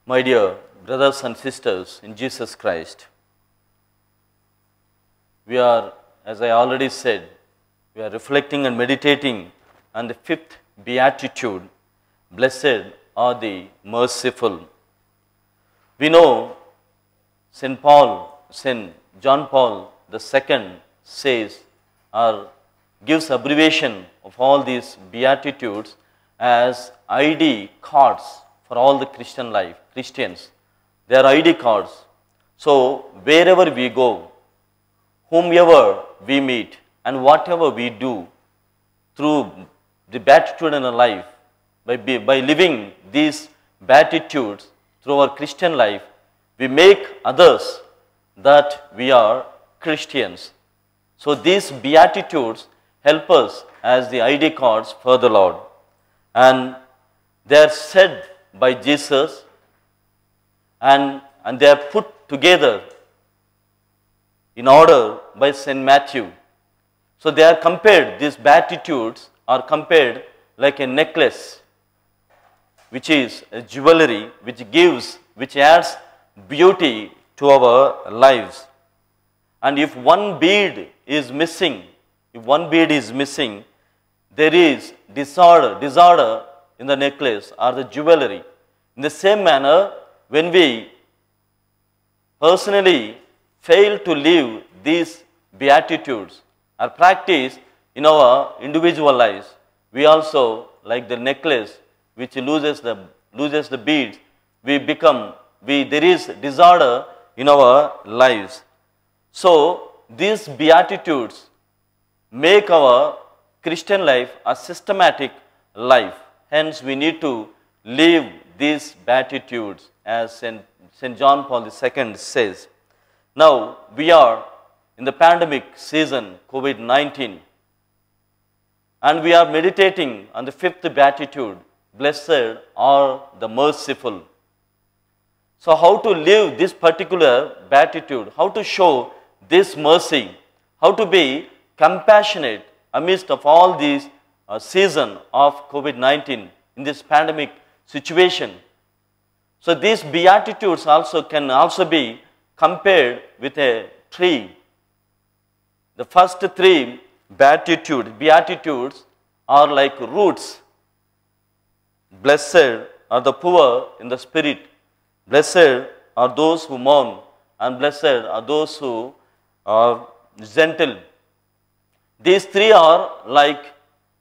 My dear brothers and sisters in Jesus Christ, we are, as I already said, we are reflecting and meditating on the fifth beatitude, blessed are the merciful. We know St. John Paul II says or gives abbreviation of all these beatitudes as ID cards for all the Christians. They are ID cards. So wherever we go, whomever we meet, and whatever we do through the beatitude in our life, by living these beatitudes through our Christian life, we make others that we are Christians. So these beatitudes help us as the ID cards for the Lord. And they are said by Jesus and they are put together in order by St. Matthew. So they are compared, these beatitudes are compared like a necklace, which is a jewelry, which adds beauty to our lives. And if one bead is missing, there is disorder in the necklace or the jewelry. In the same manner, when we personally fail to live these beatitudes or practice in our individual lives, we also, like the necklace which loses the beads, there is disorder in our lives. So these beatitudes make our Christian life a systematic life. Hence we need to live these beatitudes as St. John Paul II says. Now we are in the pandemic season, COVID-19, and we are meditating on the fifth beatitude, blessed are the merciful. So how to live this particular beatitude, how to show this mercy, how to be compassionate amidst of all these season of COVID-19 in this pandemic situation. So these beatitudes can also be compared with a tree. The first three beatitudes are like roots. Blessed are the poor in the spirit. Blessed are those who mourn, and blessed are those who are gentle. These three are like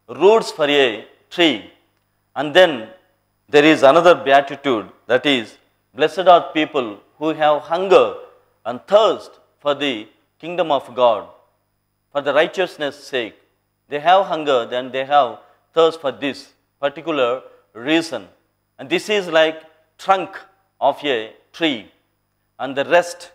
roots for a tree. And then there is another beatitude, that is, blessed are people who have hunger and thirst for the kingdom of God, for the righteousness' sake. They have hunger, then they have thirst for this particular reason. And this is like trunk of a tree. And the rest,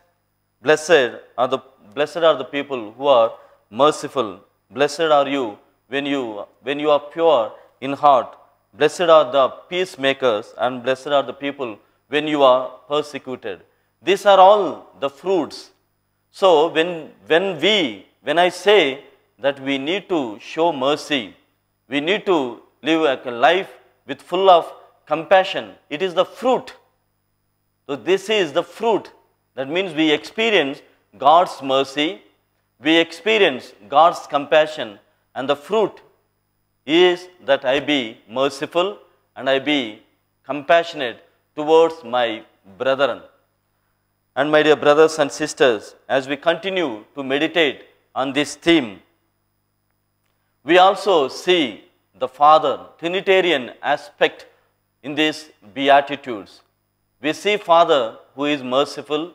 blessed are the people who are merciful. Blessed are you when you are pure in heart. Blessed are the peacemakers, and blessed are the people when you are persecuted. These are all the fruits. So when I say that we need to show mercy, we need to live a life with full of compassion, it is the fruit. So this is the fruit. That means we experience God's mercy, we experience God's compassion, and the fruit is that I be merciful and I be compassionate towards my brethren. And my dear brothers and sisters, as we continue to meditate on this theme, we also see the Father, Trinitarian aspect in these beatitudes. We see Father who is merciful,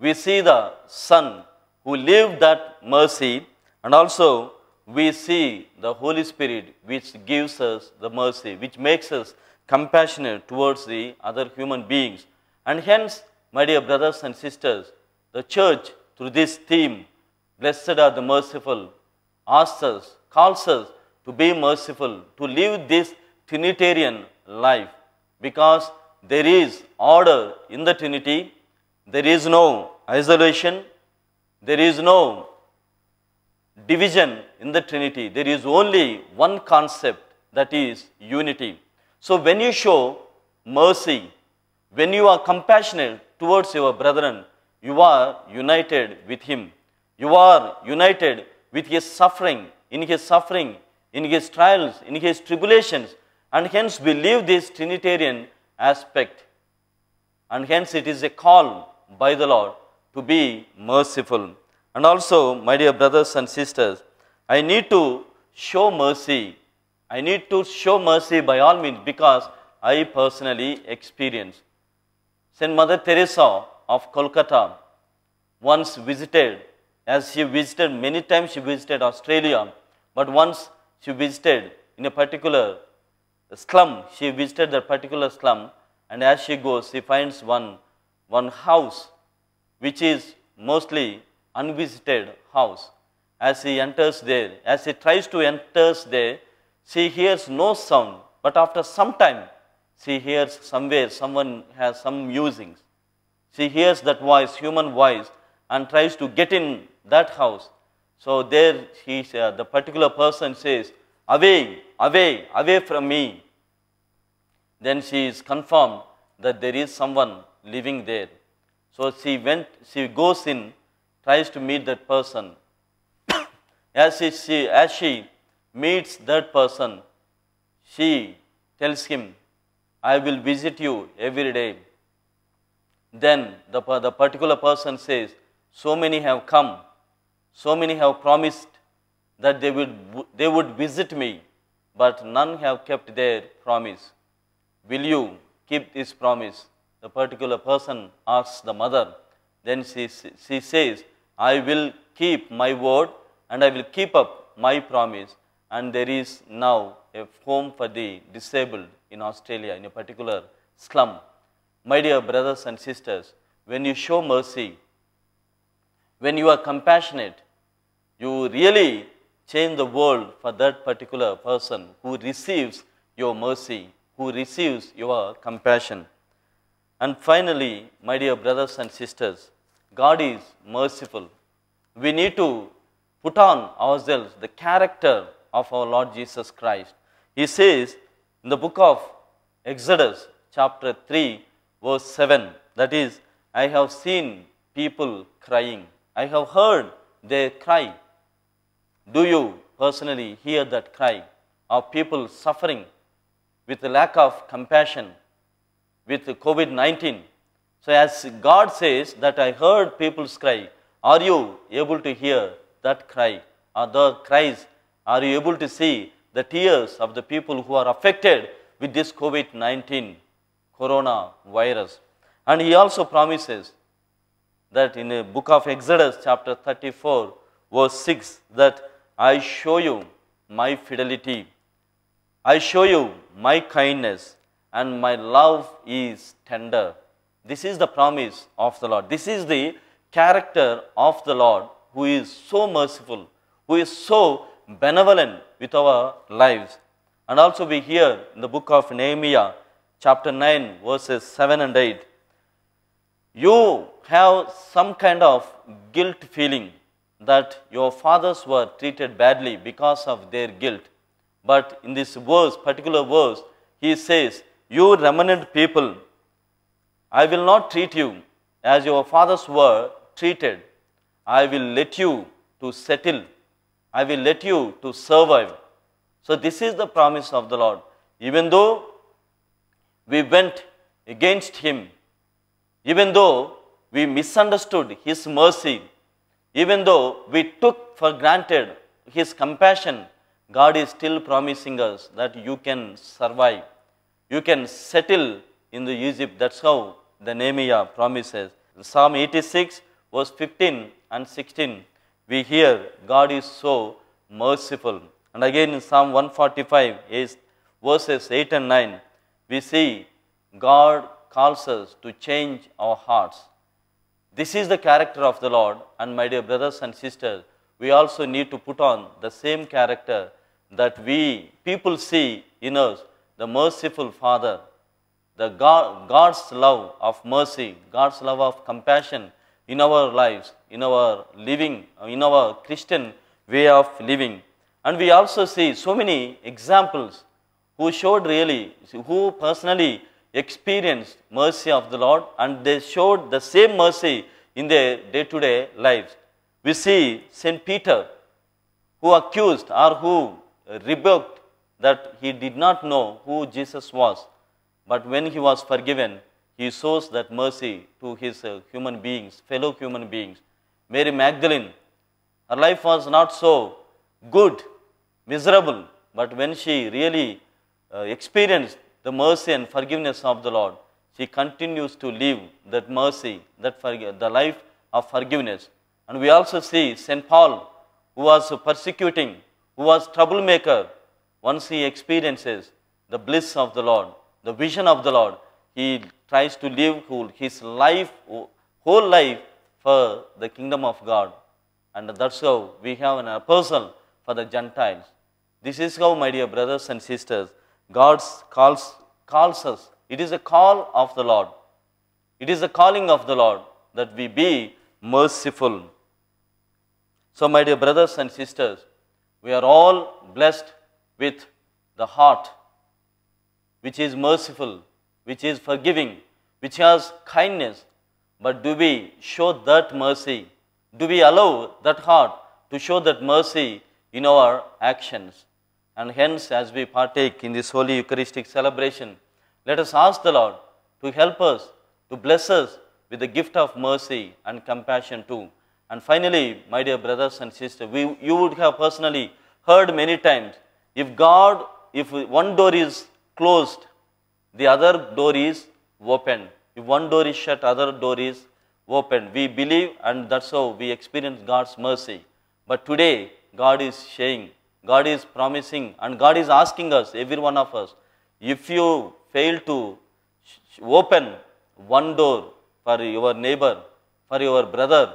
we see the Son who lived that mercy, and also we see the Holy Spirit which gives us the mercy, which makes us compassionate towards the other human beings. And hence, my dear brothers and sisters, the church through this theme, blessed are the merciful, calls us to be merciful, to live this Trinitarian life, because there is order in the Trinity, there is no isolation, there is no division in the Trinity. There is only one concept, that is unity. So when you show mercy, When you are compassionate towards your brethren, you are united with him. You are united with his suffering, in his trials, in his tribulations, and hence we live this Trinitarian aspect. And hence it is a call by the Lord to be merciful. And also, my dear brothers and sisters, I need to show mercy. I need to show mercy by all means because I personally experienced. Saint Mother Teresa of Kolkata once visited, as she visited many times, she visited Australia, but once she visited in a particular slum, she visited that particular slum, and as she goes, she finds one house which is mostly unvisited house. As she enters there, as she tries to enter there, she hears no sound, but after some time, she hears somewhere someone has some musings. She hears that voice, human voice, and tries to get in that house. So there the particular person says, away, away, away from me. Then she is confirmed that there is someone living there. So she goes in, tries to meet that person. As she meets that person, she tells him, I will visit you every day. Then the particular person says, so many have come, so many have promised that they would visit me, but none have kept their promise. Will you keep this promise? The particular person asks the mother. Then she says, I will keep my word and I will keep up my promise. And there is now a home for the disabled in Australia, in a particular slum. My dear brothers and sisters, when you show mercy, when you are compassionate, you really change the world for that particular person who receives your mercy, who receives your compassion. And finally, my dear brothers and sisters, God is merciful. We need to put on ourselves the character of our Lord Jesus Christ. He says in the book of Exodus, chapter 3, verse 7, that is, I have seen people crying. I have heard their cry. Do you personally hear that cry of people suffering with a lack of compassion with COVID-19? So as God says that I heard people's cry, are you able to hear that cry? Or the cries, are you able to see the tears of the people who are affected with this COVID-19 coronavirus? And he also promises that in the book of Exodus chapter 34 verse 6 that I show you my fidelity, I show you my kindness, and my love is tender. This is the promise of the Lord. This is the character of the Lord who is so merciful, who is so benevolent with our lives. And also we hear in the book of Nehemiah chapter 9 verses 7 and 8, you have some kind of guilt feeling that your fathers were treated badly because of their guilt. But in this verse, particular verse, he says, you remnant people, I will not treat you as your fathers were treated. I will let you to settle. I will let you to survive. So this is the promise of the Lord. Even though we went against him, even though we misunderstood his mercy, even though we took for granted his compassion, God is still promising us that you can survive. You can settle in the Egypt. That's how the Nehemiah promises. In Psalm 86 verse 15 and 16, we hear God is so merciful. And again in Psalm 145 verses 8 and 9, we see God calls us to change our hearts. This is the character of the Lord, and my dear brothers and sisters, we also need to put on the same character that people see in us, the merciful Father, the God's love of mercy, God's love of compassion in our lives, in our living, in our Christian way of living. And we also see so many examples who showed really, who personally experienced mercy of the Lord and they showed the same mercy in their day-to-day lives. We see St. Peter, who accused or who rebuked that he did not know who Jesus was. But when he was forgiven, he shows that mercy to his human beings, fellow human beings. Mary Magdalene, her life was not so good, miserable, but when she really experienced the mercy and forgiveness of the Lord, she continues to live that mercy, the life of forgiveness. And we also see St. Paul, who was persecuting, who was troublemaker. Once he experiences the bliss of the Lord, the vision of the Lord, he tries to live his life, whole life for the kingdom of God. And that's how we have an apostle for the Gentiles. This is how, my dear brothers and sisters, God calls us. It is a call of the Lord. It is a calling of the Lord that we be merciful. So, my dear brothers and sisters, we are all blessed with the heart which is merciful, which is forgiving, which has kindness. But do we show that mercy? Do we allow that heart to show that mercy in our actions? And hence, as we partake in this holy Eucharistic celebration, let us ask the Lord to help us, to bless us with the gift of mercy and compassion too. And finally, my dear brothers and sisters, you would have personally heard many times, if one door is closed, the other door is open. If one door is shut, other door is open. We believe, and that's how we experience God's mercy. But today, God is saying, God is promising, and God is asking us, every one of us, if you fail to open one door for your neighbor, for your brother,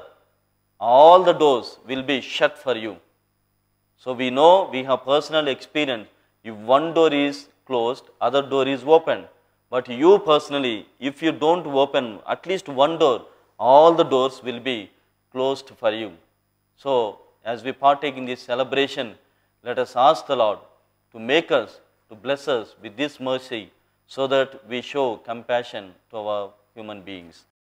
all the doors will be shut for you. So we know, we have personal experience. If one door is closed, other door is open. But you personally, if you don't open at least one door, all the doors will be closed for you. So as we partake in this celebration, let us ask the Lord to make us, to bless us with this mercy, so that we show compassion to our human beings.